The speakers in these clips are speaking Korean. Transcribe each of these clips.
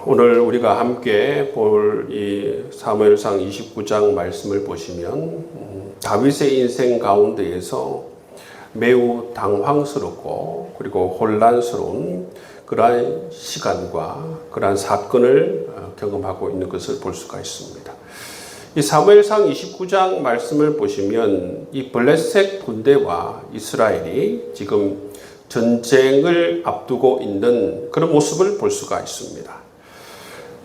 오늘 우리가 함께 볼 이 사무엘상 29장 말씀을 보시면 다윗의 인생 가운데에서 매우 당황스럽고 그리고 혼란스러운 그러한 시간과 그러한 사건을 경험하고 있는 것을 볼 수가 있습니다. 이 사무엘상 29장 말씀을 보시면 이 블레셋 군대와 이스라엘이 지금 전쟁을 앞두고 있는 그런 모습을 볼 수가 있습니다.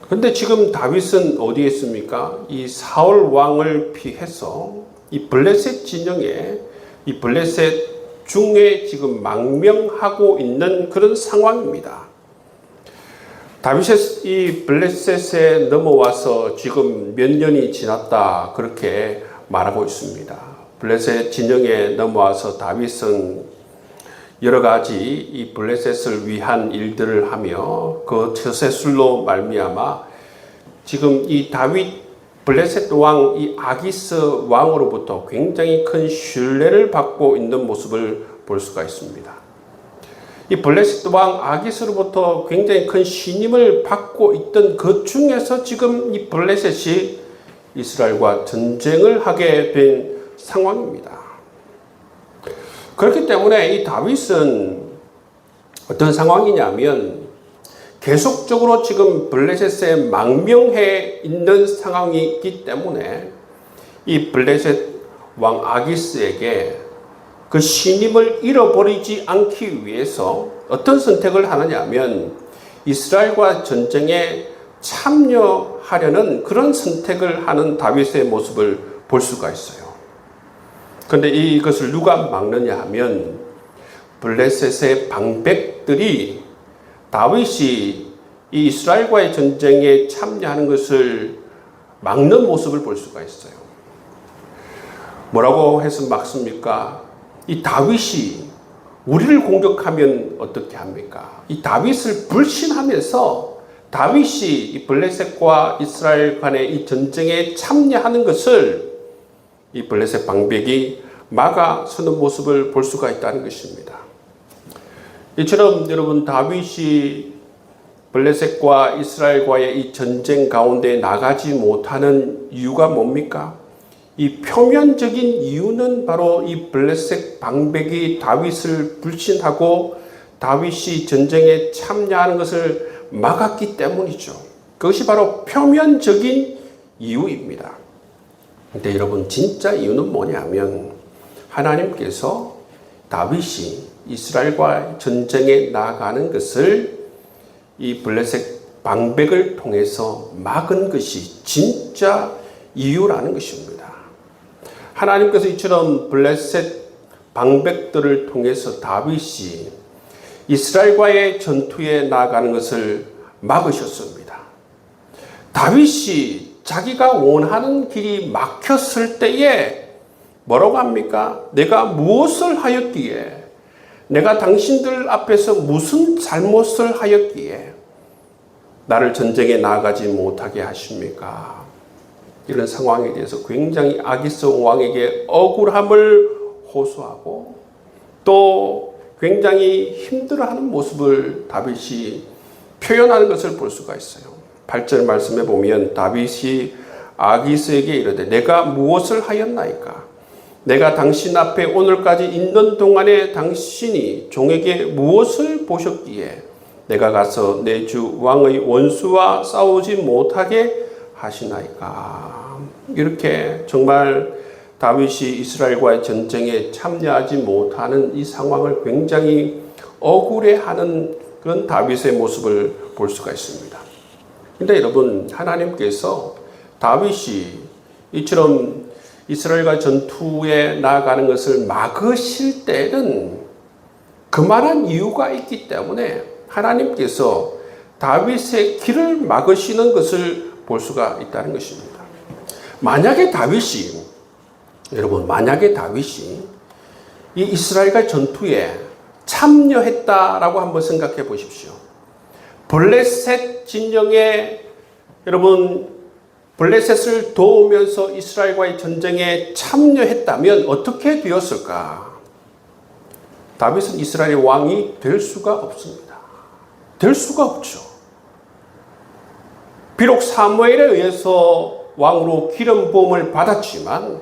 그런데 지금 다윗은 어디에 있습니까? 이 사울 왕을 피해서 이 블레셋 진영에 이 블레셋 중에 지금 망명하고 있는 그런 상황입니다. 다윗이 이 블레셋에 넘어와서 지금 몇 년이 지났다 그렇게 말하고 있습니다. 블레셋 진영에 넘어와서 다윗은 여러 가지 이 블레셋을 위한 일들을 하며 그 처세술로 말미암아 지금 이 다윗 블레셋 왕 이 아기스 왕으로부터 굉장히 큰 신뢰를 받고 있는 모습을 볼 수가 있습니다. 이 블레셋 왕 아기스로부터 굉장히 큰 신임을 받고 있던 그 중에서 지금 이 블레셋이 이스라엘과 전쟁을 하게 된 상황입니다. 그렇기 때문에 이 다윗은 어떤 상황이냐면 계속적으로 지금 블레셋에 망명해 있는 상황이기 때문에 이 블레셋 왕 아기스에게 그 신임을 잃어버리지 않기 위해서 어떤 선택을 하느냐 하면 이스라엘과 전쟁에 참여하려는 그런 선택을 하는 다윗의 모습을 볼 수가 있어요. 그런데 이것을 누가 막느냐 하면 블레셋의 방백들이 다윗이 이 이스라엘과의 전쟁에 참여하는 것을 막는 모습을 볼 수가 있어요. 뭐라고 해서 막습니까? 이 다윗이 우리를 공격하면 어떻게 합니까? 이 다윗을 불신하면서 다윗이 이 블레셋과 이스라엘 간의 이 전쟁에 참여하는 것을 이 블레셋 방백이 막아서는 모습을 볼 수가 있다는 것입니다. 이처럼 여러분 다윗이 블레셋과 이스라엘과의 이 전쟁 가운데 나가지 못하는 이유가 뭡니까? 이 표면적인 이유는 바로 이 블레셋 방백이 다윗을 불신하고 다윗이 전쟁에 참여하는 것을 막았기 때문이죠. 그것이 바로 표면적인 이유입니다. 근데 여러분 진짜 이유는 뭐냐면 하나님께서 다윗이 이스라엘과 전쟁에 나아가는 것을 이 블레셋 방백을 통해서 막은 것이 진짜 이유라는 것입니다. 하나님께서 이처럼 블레셋 방백들을 통해서 다윗이 이스라엘과의 전투에 나아가는 것을 막으셨습니다. 다윗이 자기가 원하는 길이 막혔을 때에 뭐라고 합니까? 내가 무엇을 하였기에, 내가 당신들 앞에서 무슨 잘못을 하였기에 나를 전쟁에 나아가지 못하게 하십니까? 이런 상황에 대해서 굉장히 아기스 왕에게 억울함을 호소하고 또 굉장히 힘들어하는 모습을 다윗이 표현하는 것을 볼 수가 있어요. 8절 말씀에 보면 다윗이 아기스에게 이르되 내가 무엇을 하였나이까? 내가 당신 앞에 오늘까지 있는 동안에 당신이 종에게 무엇을 보셨기에 내가 가서 내 주 왕의 원수와 싸우지 못하게 하시나이까? 이렇게 정말 다윗이 이스라엘과의 전쟁에 참여하지 못하는 이 상황을 굉장히 억울해하는 그런 다윗의 모습을 볼 수가 있습니다. 근데 여러분 하나님께서 다윗이 이처럼 이스라엘과 전투에 나아가는 것을 막으실 때는 그만한 이유가 있기 때문에 하나님께서 다윗의 길을 막으시는 것을 볼 수가 있다는 것입니다. 만약에 다윗이 이 이스라엘과 전투에 참여했다라고 한번 생각해 보십시오. 블레셋 진영에 블레셋을 도우면서 이스라엘과의 전쟁에 참여했다면 어떻게 되었을까? 다윗은 이스라엘의 왕이 될 수가 없습니다. 될 수가 없죠. 비록 사무엘에 의해서 왕으로 기름 부음을 받았지만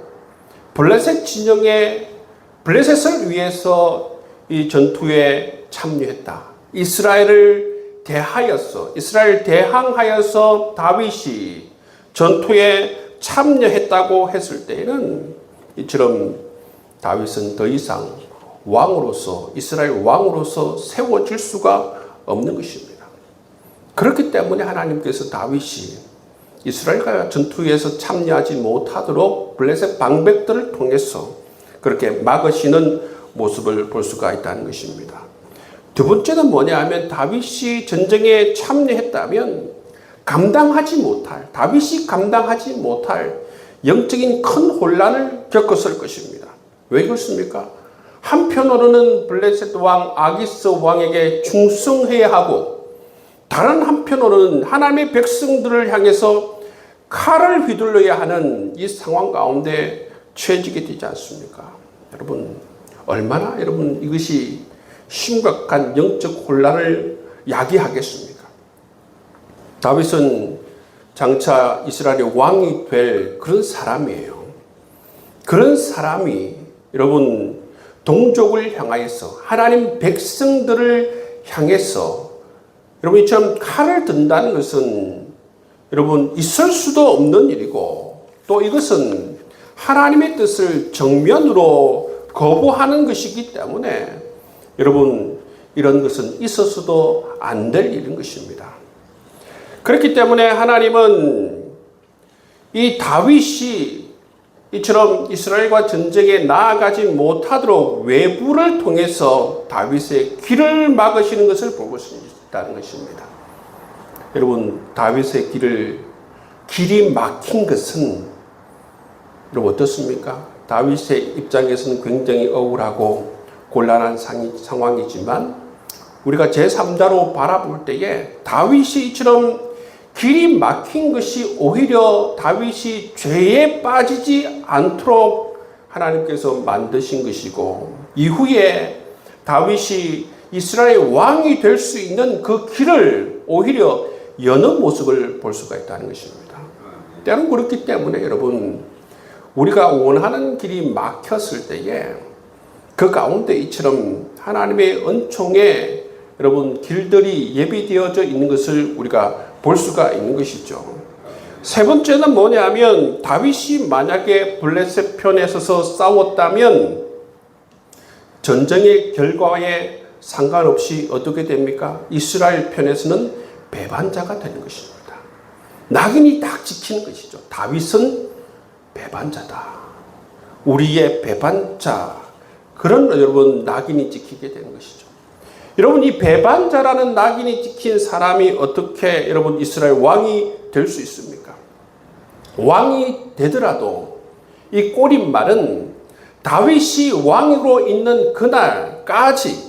블레셋 진영의 블레셋을 위해서 이 전투에 참여했다. 이스라엘 대항하여서 다윗이 전투에 참여했다고 했을 때에는 이처럼 다윗은 더 이상 왕으로서 이스라엘 왕으로서 세워질 수가 없는 것입니다. 그렇기 때문에 하나님께서 다윗이 이스라엘과 전투에서 참여하지 못하도록 블레셋 방백들을 통해서 그렇게 막으시는 모습을 볼 수가 있다는 것입니다. 두 번째는 뭐냐 하면 다윗이 전쟁에 참여했다면 다윗이 감당하지 못할 영적인 큰 혼란을 겪었을 것입니다. 왜 그렇습니까? 한편으로는 블레셋 왕 아기스 왕에게 충성해야 하고 다른 한편으로는 하나님의 백성들을 향해서 칼을 휘둘러야 하는 이 상황 가운데 처해지게 되지 않습니까? 얼마나 이것이 심각한 영적 혼란을 야기하겠습니까? 다윗은 장차 이스라엘의 왕이 될 그런 사람이에요. 그런 사람이 동족을 향하여서 하나님 백성들을 향해서 이처럼 칼을 든다는 것은 있을 수도 없는 일이고 또 이것은 하나님의 뜻을 정면으로 거부하는 것이기 때문에 이런 것은 있어서도 안 될 일인 것입니다. 그렇기 때문에 하나님은 이 다윗이 이처럼 이스라엘과 전쟁에 나아가지 못하도록 외부를 통해서 다윗의 길을 막으시는 것을 보고 있다는 것입니다. 다윗의 길이 막힌 것은 어떻습니까? 다윗의 입장에서는 굉장히 억울하고 곤란한 상황이지만 우리가 제3자로 바라볼 때에 다윗이 이처럼 길이 막힌 것이 오히려 다윗이 죄에 빠지지 않도록 하나님께서 만드신 것이고 이후에 다윗이 이스라엘 왕이 될 수 있는 그 길을 오히려 여는 모습을 볼 수가 있다는 것입니다. 때론 그렇기 때문에 우리가 원하는 길이 막혔을 때에 그 가운데 이처럼 하나님의 은총에 길들이 예비되어져 있는 것을 우리가 볼 수가 있는 것이죠. 세 번째는 뭐냐 하면 다윗이 만약에 블레셋 편에 서서 싸웠다면 전쟁의 결과에 상관없이 어떻게 됩니까? 이스라엘 편에서는 배반자가 되는 것입니다. 낙인이 딱 찍히는 것이죠. 다윗은 배반자다. 우리의 배반자. 그런 낙인이 찍히게 되는 것이죠. 이 배반자라는 낙인이 찍힌 사람이 어떻게 이스라엘 왕이 될 수 있습니까? 왕이 되더라도 이 꼬릿말은 다윗이 왕으로 있는 그날까지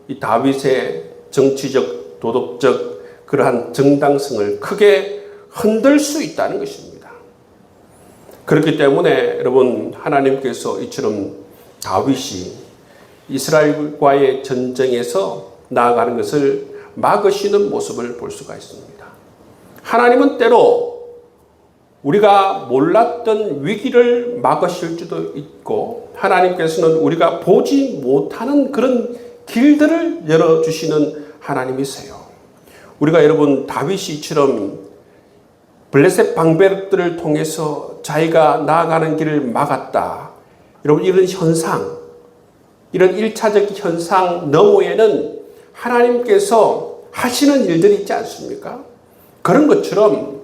이 다윗의 정치적, 도덕적 그러한 정당성을 크게 흔들 수 있다는 것입니다. 그렇기 때문에 하나님께서 이처럼 다윗이 이스라엘과의 전쟁에서 나아가는 것을 막으시는 모습을 볼 수가 있습니다. 하나님은 때로 우리가 몰랐던 위기를 막으실 수도 있고 하나님께서는 우리가 보지 못하는 그런 길들을 열어주시는 하나님이세요. 우리가 다윗이 이처럼 블레셋 방백들을 통해서 자기가 나아가는 길을 막았다. 이런 현상, 이런 1차적 현상 너머에는 하나님께서 하시는 일들이 있지 않습니까? 그런 것처럼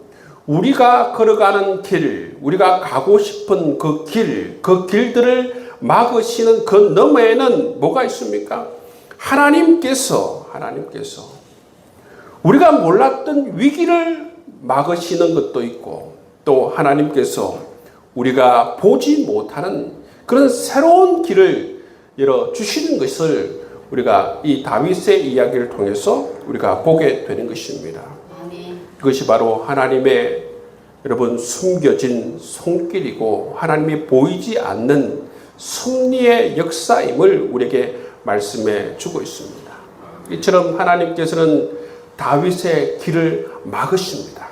우리가 걸어가는 길, 우리가 가고 싶은 그 길들을 막으시는 그 너머에는 뭐가 있습니까? 하나님께서 우리가 몰랐던 위기를 막으시는 것도 있고 또 하나님께서 우리가 보지 못하는 그런 새로운 길을 열어주시는 것을 우리가 이 다윗의 이야기를 통해서 우리가 보게 되는 것입니다. 그것이 바로 하나님의 숨겨진 손길이고 하나님이 보이지 않는 섭리의 역사임을 우리에게 말씀해 주고 있습니다. 이처럼 하나님께서는 다윗의 길을 막으십니다.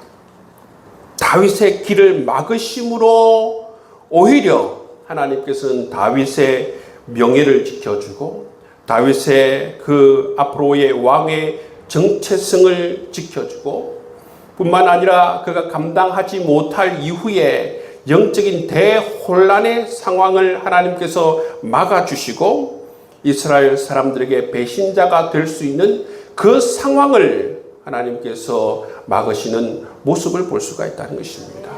다윗의 길을 막으심으로 오히려 하나님께서는 다윗의 명예를 지켜주고 다윗의 그 앞으로의 왕의 정체성을 지켜주고 뿐만 아니라 그가 감당하지 못할 이후에 영적인 대혼란의 상황을 하나님께서 막아주시고 이스라엘 사람들에게 배신자가 될 수 있는 그 상황을 하나님께서 막으시는 모습을 볼 수가 있다는 것입니다.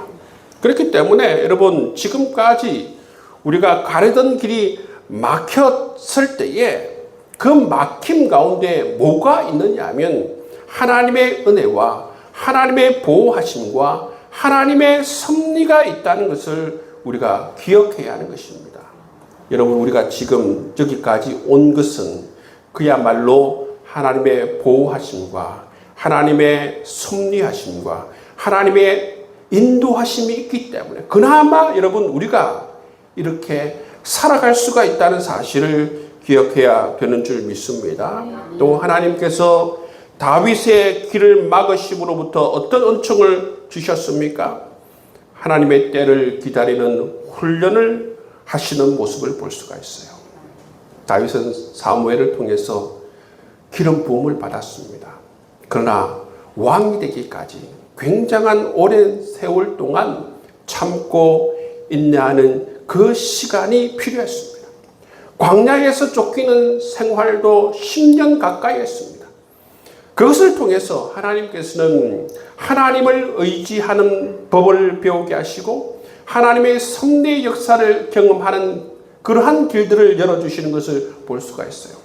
그렇기 때문에 여러분 지금까지 우리가 가려던 길이 막혔을 때에 그 막힘 가운데 뭐가 있느냐 하면 하나님의 은혜와 하나님의 보호하심과 하나님의 섭리가 있다는 것을 우리가 기억해야 하는 것입니다. 여러분 우리가 지금 여기까지 온 것은 그야말로 하나님의 보호하심과 하나님의 섭리하심과 하나님의 인도하심이 있기 때문에 그나마 여러분 우리가 이렇게 살아갈 수가 있다는 사실을 기억해야 되는 줄 믿습니다. 또 하나님께서 다윗의 길을 막으심으로부터 어떤 은총을 주셨습니까? 하나님의 때를 기다리는 훈련을 하시는 모습을 볼 수가 있어요. 다윗은 사무엘을 통해서 기름 부음을 받았습니다. 그러나 왕이 되기까지 굉장한 오랜 세월 동안 참고 인내하는 그 시간이 필요했습니다. 광야에서 쫓기는 생활도 10년 가까이 했습니다. 그것을 통해서 하나님께서는 하나님을 의지하는 법을 배우게 하시고 하나님의 섭리의 역사를 경험하는 그러한 길들을 열어주시는 것을 볼 수가 있어요.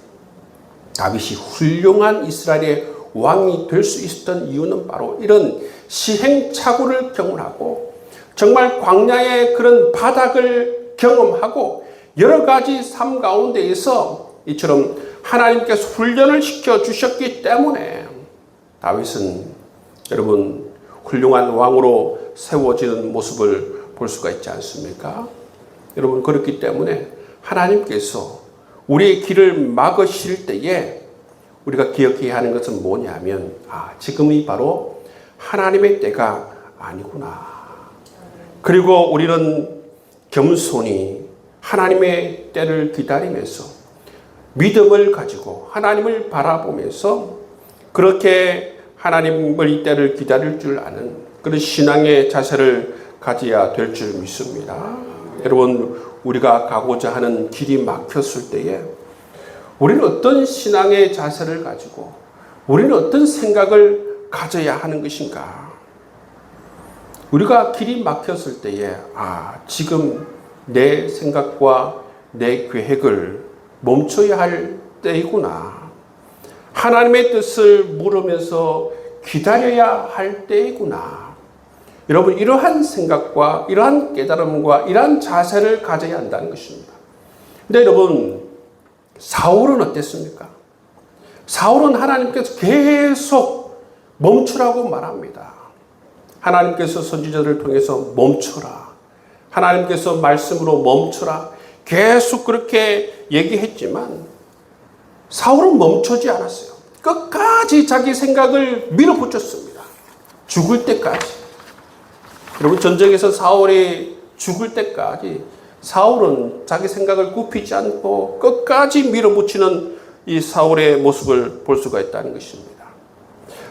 다윗이 훌륭한 이스라엘의 왕이 될 수 있었던 이유는 바로 이런 시행착오를 경험하고 정말 광야의 그런 바닥을 경험하고 여러 가지 삶 가운데에서 이처럼 하나님께서 훈련을 시켜 주셨기 때문에 다윗은 여러분 훌륭한 왕으로 세워지는 모습을 볼 수가 있지 않습니까? 여러분 그렇기 때문에 하나님께서 우리의 길을 막으실 때에 우리가 기억해야 하는 것은 뭐냐면 지금이 바로 하나님의 때가 아니구나. 그리고 우리는 겸손히 하나님의 때를 기다리면서 믿음을 가지고 하나님을 바라보면서 그렇게 하나님을 이 때를 기다릴 줄 아는 그런 신앙의 자세를 가져야 될 줄 믿습니다. 여러분 우리가 가고자 하는 길이 막혔을 때에 우리는 어떤 신앙의 자세를 가지고 우리는 어떤 생각을 가져야 하는 것인가? 우리가 길이 막혔을 때에 지금 내 생각과 내 계획을 멈춰야 할 때이구나. 하나님의 뜻을 물으면서 기다려야 할 때이구나. 여러분 이러한 생각과 이러한 깨달음과 이러한 자세를 가져야 한다는 것입니다. 근데 여러분 사울은 어땠습니까? 사울은 하나님께서 계속 멈추라고 말합니다. 하나님께서 선지자들을 통해서 멈춰라. 하나님께서 말씀으로 멈춰라. 계속 그렇게 얘기했지만 사울은 멈추지 않았어요. 끝까지 자기 생각을 밀어붙였습니다. 죽을 때까지. 여러분 전쟁에서 사울이 죽을 때까지 사울은 자기 생각을 굽히지 않고 끝까지 밀어붙이는 이 사울의 모습을 볼 수가 있다는 것입니다.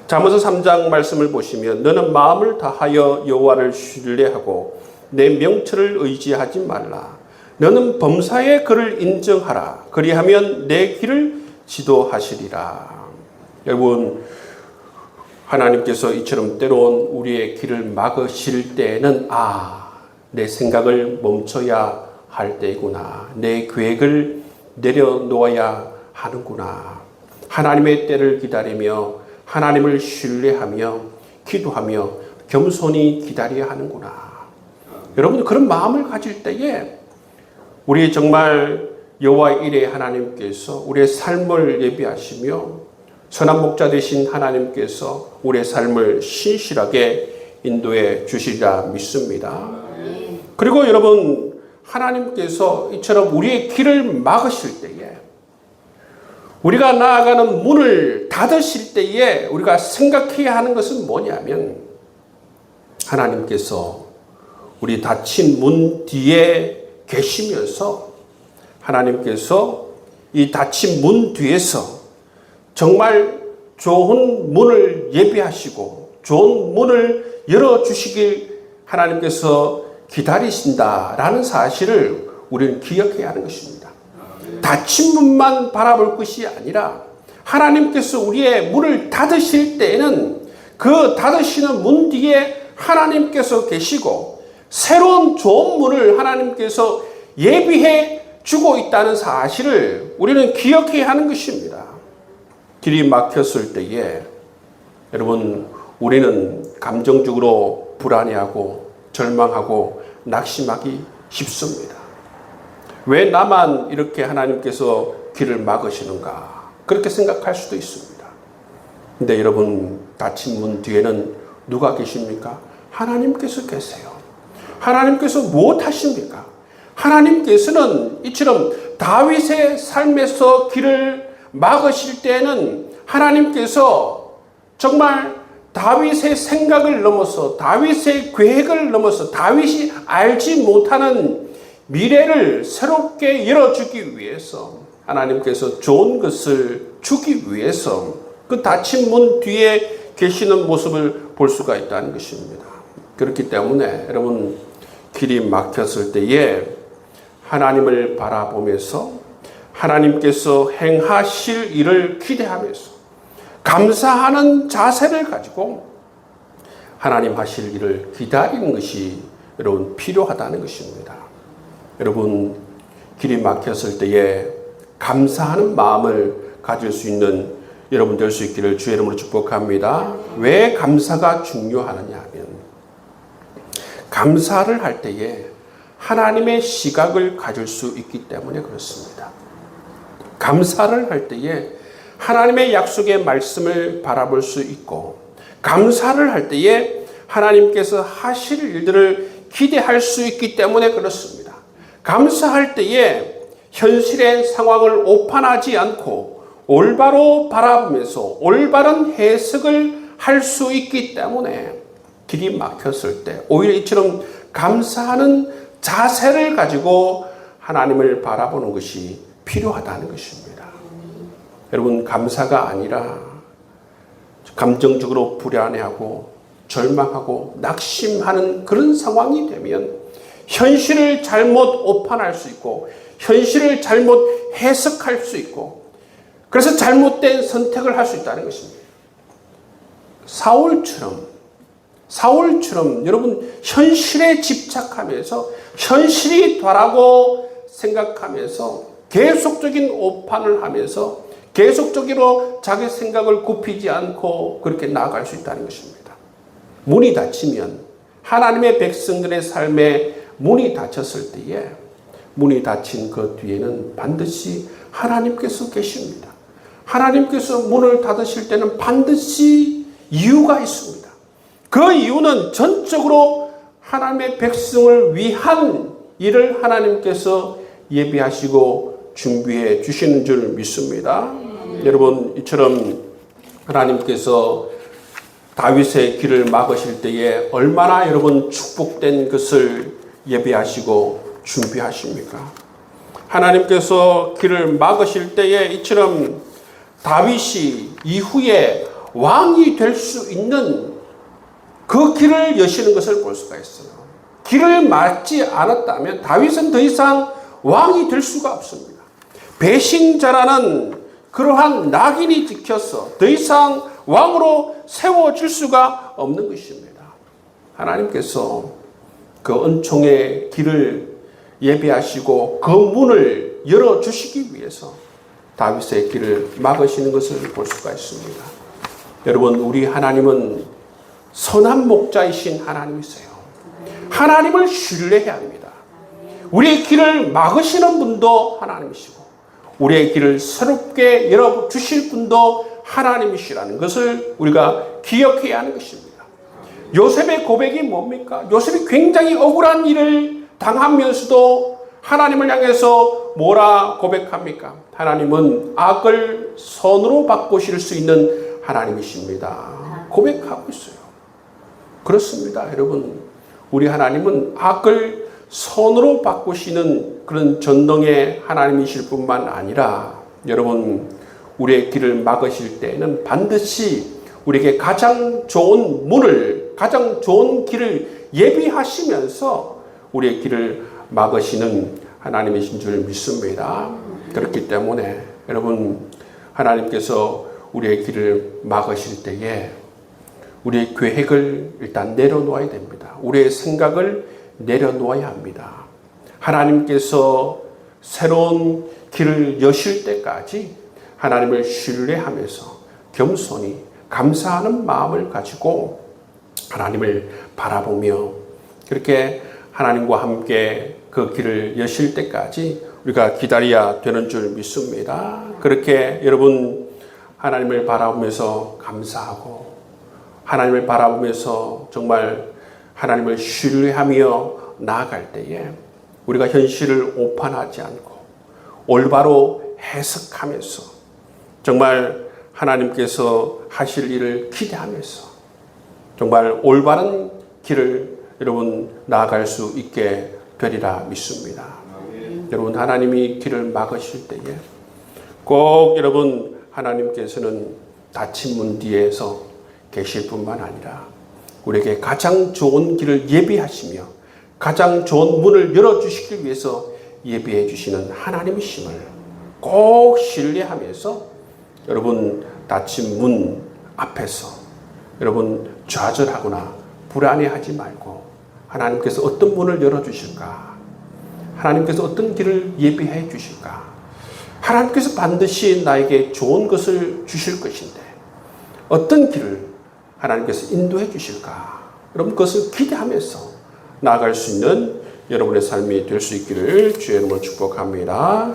잠언서 3장 말씀을 보시면 너는 마음을 다하여 여호와를 신뢰하고 내 명철을 의지하지 말라. 너는 범사의 그를 인정하라. 그리하면 내 길을 지도하시리라. 여러분 하나님께서 이처럼 때론 우리의 길을 막으실 때에는 내 생각을 멈춰야 할 때이구나. 내 계획을 내려놓아야 하는구나. 하나님의 때를 기다리며 하나님을 신뢰하며 기도하며 겸손히 기다려야 하는구나. 여러분 그런 마음을 가질 때에 우리 정말 여호와 일의 하나님께서 우리의 삶을 예비하시며 선한 목자 되신 하나님께서 우리의 삶을 신실하게 인도해 주시리라 믿습니다. 그리고 여러분 하나님께서 이처럼 우리의 길을 막으실 때에 우리가 나아가는 문을 닫으실 때에 우리가 생각해야 하는 것은 뭐냐면, 하나님께서 우리 닫힌 문 뒤에 계시면서 하나님께서 이 닫힌 문 뒤에서 정말 좋은 문을 예비하시고 좋은 문을 열어주시길 하나님께서 기다리신다라는 사실을 우리는 기억해야 하는 것입니다. 닫힌 문만 바라볼 것이 아니라 하나님께서 우리의 문을 닫으실 때에는 그 닫으시는 문 뒤에 하나님께서 계시고 새로운 좋은 문을 하나님께서 예비해 주고 있다는 사실을 우리는 기억해야 하는 것입니다. 길이 막혔을 때에 여러분, 우리는 감정적으로 불안해하고 절망하고 낙심하기 쉽습니다. 왜 나만 이렇게 하나님께서 길을 막으시는가, 그렇게 생각할 수도 있습니다. 근데 여러분, 닫힌 문 뒤에는 누가 계십니까? 하나님께서 계세요. 하나님께서 무엇 하십니까? 하나님께서는 이처럼 다윗의 삶에서 길을 막으실 때에는 하나님께서 정말 다윗의 생각을 넘어서, 다윗의 계획을 넘어서, 다윗이 알지 못하는 미래를 새롭게 열어주기 위해서, 하나님께서 좋은 것을 주기 위해서 그 닫힌 문 뒤에 계시는 모습을 볼 수가 있다는 것입니다. 그렇기 때문에 여러분, 길이 막혔을 때에 하나님을 바라보면서 하나님께서 행하실 일을 기대하면서 감사하는 자세를 가지고 하나님 하실 일을 기다리는 것이 여러분 필요하다는 것입니다. 여러분, 길이 막혔을 때에 감사하는 마음을 가질 수 있는 여러분 될 수 있기를 주의 이름으로 축복합니다. 왜 감사가 중요하느냐 하면, 감사를 할 때에 하나님의 시각을 가질 수 있기 때문에 그렇습니다. 감사를 할 때에 하나님의 약속의 말씀을 바라볼 수 있고, 감사를 할 때에 하나님께서 하실 일들을 기대할 수 있기 때문에 그렇습니다. 감사할 때에 현실의 상황을 오판하지 않고 올바로 바라보면서 올바른 해석을 할 수 있기 때문에 길이 막혔을 때 오히려 이처럼 감사하는 자세를 가지고 하나님을 바라보는 것이 필요하다는 것입니다. 여러분, 감사가 아니라 감정적으로 불안해하고 절망하고 낙심하는 그런 상황이 되면 현실을 잘못 오판할 수 있고 현실을 잘못 해석할 수 있고 그래서 잘못된 선택을 할 수 있다는 것입니다. 사울처럼 여러분 현실에 집착하면서 현실이 다라고 생각하면서 계속적인 오판을 하면서 계속적으로 자기 생각을 굽히지 않고 그렇게 나아갈 수 있다는 것입니다. 문이 닫히면 하나님의 백성들의 삶에 문이 닫혔을 때에 문이 닫힌 그 뒤에는 반드시 하나님께서 계십니다. 하나님께서 문을 닫으실 때는 반드시 이유가 있습니다. 그 이유는 전적으로 하나님의 백성을 위한 일을 하나님께서 예비하시고 준비해 주시는 줄 믿습니다. 여러분, 이처럼 하나님께서 다윗의 길을 막으실 때에 얼마나 여러분 축복된 것을 예비하시고 준비하십니까? 하나님께서 길을 막으실 때에 이처럼 다윗이 이후에 왕이 될 수 있는 그 길을 여시는 것을 볼 수가 있어요. 길을 막지 않았다면 다윗은 더 이상 왕이 될 수가 없습니다. 배신자라는 그러한 낙인이 찍혀서 더 이상 왕으로 세워질 수가 없는 것입니다. 하나님께서 그 은총의 길을 예비하시고 그 문을 열어주시기 위해서 다윗의 길을 막으시는 것을 볼 수가 있습니다. 여러분, 우리 하나님은 선한 목자이신 하나님이세요. 하나님을 신뢰해야 합니다. 우리의 길을 막으시는 분도 하나님이시고 우리의 길을 새롭게 열어주실 분도 하나님이시라는 것을 우리가 기억해야 하는 것입니다. 요셉의 고백이 뭡니까? 요셉이 굉장히 억울한 일을 당하면서도 하나님을 향해서 뭐라 고백합니까? 하나님은 악을 선으로 바꾸실 수 있는 하나님이십니다. 고백하고 있어요. 그렇습니다, 여러분. 우리 하나님은 악을 선으로 바꾸시는 그런 전능의 하나님이실 뿐만 아니라 여러분, 우리의 길을 막으실 때에는 반드시 우리에게 가장 좋은 문을, 가장 좋은 길을 예비하시면서 우리의 길을 막으시는 하나님이신 줄 믿습니다. 그렇기 때문에 여러분, 하나님께서 우리의 길을 막으실 때에 우리의 계획을 일단 내려놓아야 됩니다. 우리의 생각을 내려놓아야 합니다. 하나님께서 새로운 길을 여실 때까지 하나님을 신뢰하면서 겸손히 감사하는 마음을 가지고 하나님을 바라보며 그렇게 하나님과 함께 그 길을 여실 때까지 우리가 기다려야 되는 줄 믿습니다. 그렇게 여러분, 하나님을 바라보면서 감사하고 하나님을 바라보면서 정말 하나님을 신뢰하며 나아갈 때에 우리가 현실을 오판하지 않고 올바로 해석하면서 정말 하나님께서 하실 일을 기대하면서 정말 올바른 길을 여러분 나아갈 수 있게 되리라 믿습니다. 여러분, 하나님이 길을 막으실 때에 꼭 여러분, 하나님께서는 닫힌 문 뒤에서 계실 뿐만 아니라 우리에게 가장 좋은 길을 예비하시며 가장 좋은 문을 열어주시기 위해서 예비해 주시는 하나님이심을 꼭 신뢰하면서 여러분, 닫힌 문 앞에서 여러분 좌절하거나 불안해하지 말고 하나님께서 어떤 문을 열어주실까? 하나님께서 어떤 길을 예비해 주실까? 하나님께서 반드시 나에게 좋은 것을 주실 것인데 어떤 길을 하나님께서 인도해 주실까? 여러분, 그것을 기대하면서 나아갈 수 있는 여러분의 삶이 될 수 있기를 주의 이름으로 축복합니다.